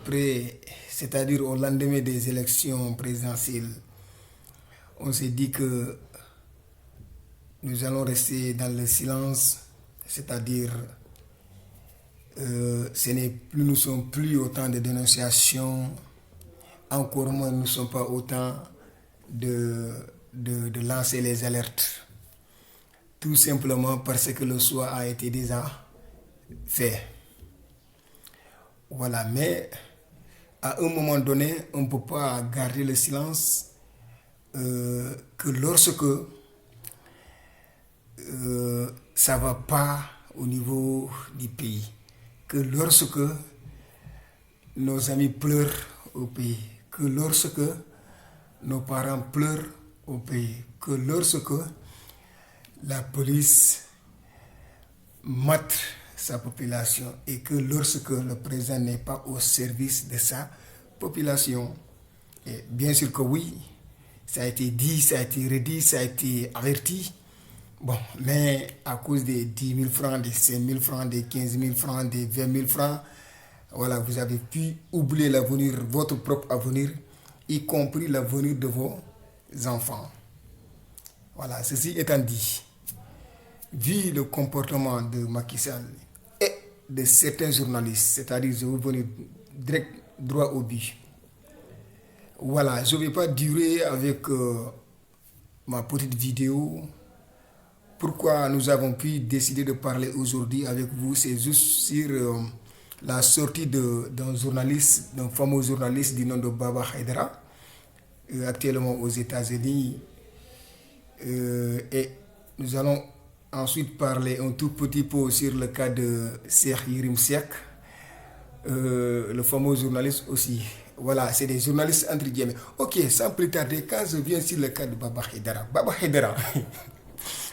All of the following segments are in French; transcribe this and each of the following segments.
après, c'est-à-dire au lendemain des élections présidentielles, on s'est dit que nous allons rester dans le silence, c'est-à-dire nous ne sommes plus autant de dénonciations, encore moins nous ne sommes pas autant de lancer les alertes. Tout simplement parce que le choix a été déjà fait. Voilà, mais à un moment donné, on ne peut pas garder le silence que lorsque ça ne va pas au niveau du pays, que lorsque nos amis pleurent au pays, que lorsque nos parents pleurent au pays, que lorsque la police mate sa population et que lorsque le président n'est pas au service de sa population. Et bien sûr que oui, ça a été dit, ça a été redit, ça a été averti. Bon, mais à cause des 10 000 francs, des 5 000 francs, des 15 000 francs, des 20 000 francs, voilà, vous avez pu oublier l'avenir, votre propre avenir, y compris l'avenir de vos enfants. Voilà, ceci étant dit, vu le comportement de Macky Sall et de certains journalistes, c'est-à-dire je vais venir droit au but. Voilà, je ne vais pas durer avec ma petite vidéo. Pourquoi nous avons pu décider de parler aujourd'hui avec vous, c'est juste sur la sortie d'un journaliste, d'un fameux journaliste du nom de Baba Haïdara, actuellement aux États-Unis. Et nous allons ensuite parler un tout petit peu sur le cas de Cheikh Yérim Seck, le fameux journaliste aussi. Voilà, c'est des journalistes entre guillemets. Ok, sans plus tarder, quand je viens sur le cas de Baba Haïdara,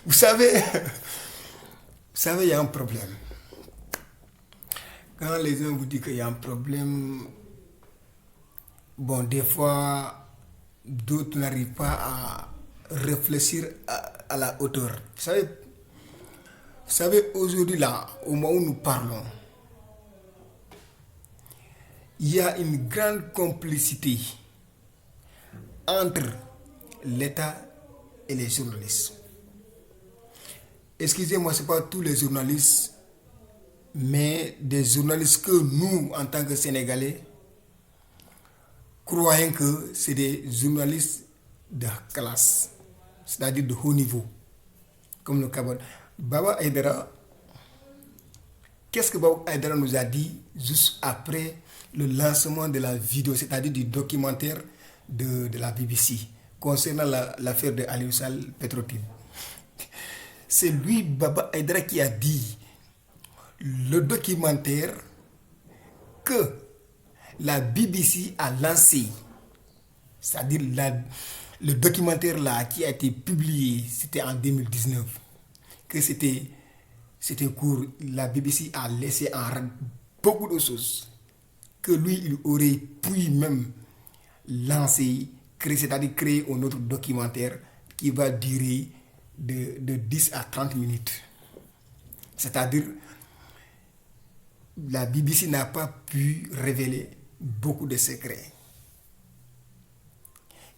vous savez, il y a un problème. Quand les gens vous disent qu'il y a un problème, bon, des fois, d'autres n'arrivent pas à réfléchir à la hauteur. Vous savez, aujourd'hui, là, au moment où nous parlons, il y a une grande complicité entre l'État et les journalistes. Excusez-moi, ce n'est pas tous les journalistes, mais des journalistes que nous, en tant que Sénégalais, croyons que c'est des journalistes de classe, c'est-à-dire de haut niveau, comme le Cameroun. Baba Haïdara, qu'est-ce que Baba Haïdara nous a dit juste après le lancement de la vidéo, c'est-à-dire du documentaire de la BBC concernant l'affaire de Aliou Sall Petro-Tim? C'est lui, Baba Haïdara, qui a dit le documentaire que la BBC a lancé, c'est-à-dire le documentaire là qui a été publié, c'était en 2019, que c'était court, la BBC a laissé en rade beaucoup de choses, que lui, il aurait pu même lancer, c'est-à-dire créer un autre documentaire qui va durer de 10 à 30 minutes. C'est-à-dire, la BBC n'a pas pu révéler beaucoup de secrets.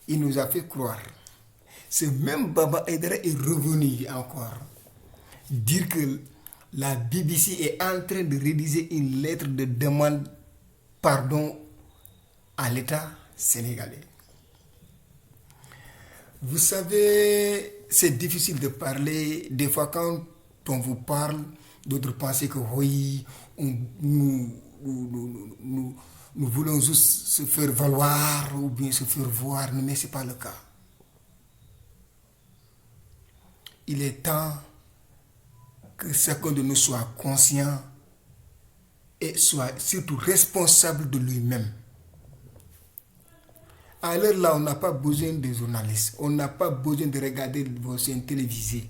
Il nous a fait croire. Ce même Baba Haïdara est revenu encore dire que la BBC est en train de rédiger une lettre de demande pardon à l'État sénégalais. Vous savez, c'est difficile de parler. Des fois, quand on vous parle, d'autres pensent que oui, nous voulons juste se faire valoir ou bien se faire voir, mais ce n'est pas le cas. Il est temps que chacun de nous soit conscient et soit surtout responsable de lui-même. À l'heure là, on n'a pas besoin de journalistes, on n'a pas besoin de regarder vos chaînes télévisées.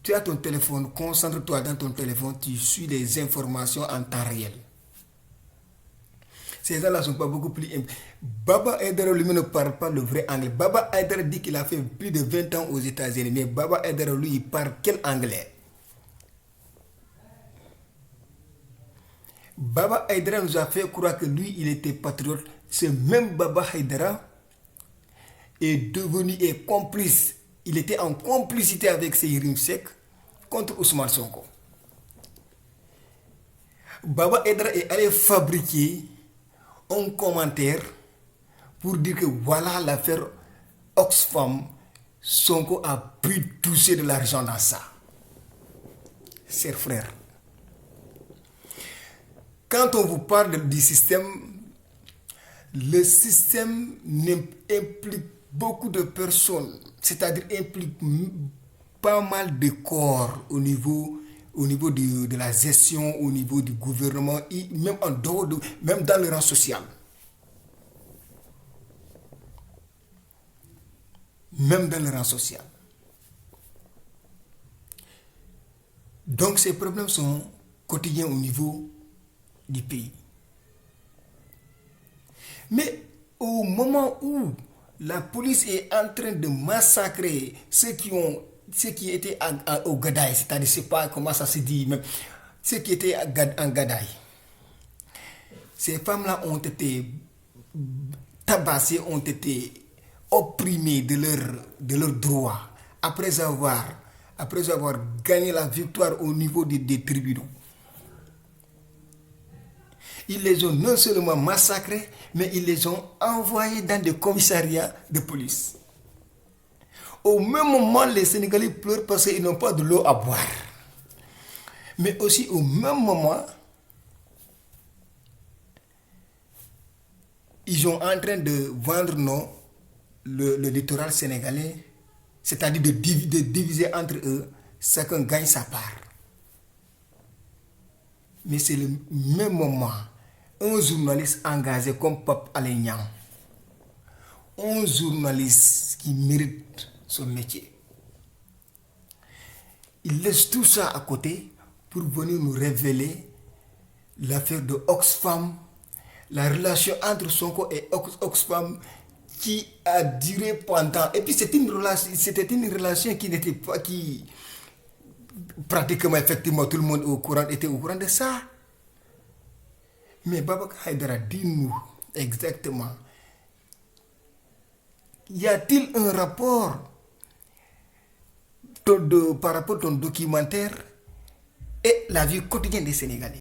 Tu as ton téléphone, concentre-toi dans ton téléphone, tu suis les informations en temps réel. Ces gens-là ne sont pas beaucoup plus... Baba Haïdara lui-même ne parle pas le vrai anglais. Baba Haïdara dit qu'il a fait plus de 20 ans aux États-Unis, mais Baba Haïdara, lui, il parle quel anglais? Baba Haïdara nous a fait croire que lui, il était patriote. Ce même Baba Haïdara est devenu complice. Il était en complicité avec Yérim Seck contre Ousmane Sonko. Baba Haïdara est allé fabriquer un commentaire pour dire que voilà l'affaire Oxfam, Sonko a pu toucher de l'argent dans ça. Chers frères, quand on vous parle du système, le système implique beaucoup de personnes, c'est-à-dire implique pas mal de corps au niveau de la gestion, au niveau du gouvernement, et même en dehors, même dans le rang social. Même dans le rang social. Donc ces problèmes sont quotidiens au niveau du pays. Mais au moment où la police est en train de massacrer ceux qui étaient au Gadaï, c'est-à-dire, je ne sais pas comment ça se dit, mais ceux qui étaient en Gadaï, ces femmes-là ont été tabassées, ont été opprimées de leurs droits après avoir gagné la victoire au niveau des tribunaux. Ils les ont non seulement massacrés, mais ils les ont envoyés dans des commissariats de police. Au même moment, les Sénégalais pleurent parce qu'ils n'ont pas de l'eau à boire. Mais aussi au même moment, ils sont en train de vendre le littoral sénégalais, c'est-à-dire de diviser entre eux, chacun gagne sa part. Mais c'est le même moment, un journaliste engagé comme Pape Alé Niang, un journaliste qui mérite son métier, il laisse tout ça à côté pour venir nous révéler l'affaire de Oxfam, la relation entre Sonko et Oxfam qui a duré pendant... Et puis c'était une relation qui n'était pas... Pratiquement, effectivement, tout le monde était au courant de ça. Mais Baba Haïdara, dis-nous exactement, y a-t-il un rapport par rapport à ton documentaire et la vie quotidienne des Sénégalais?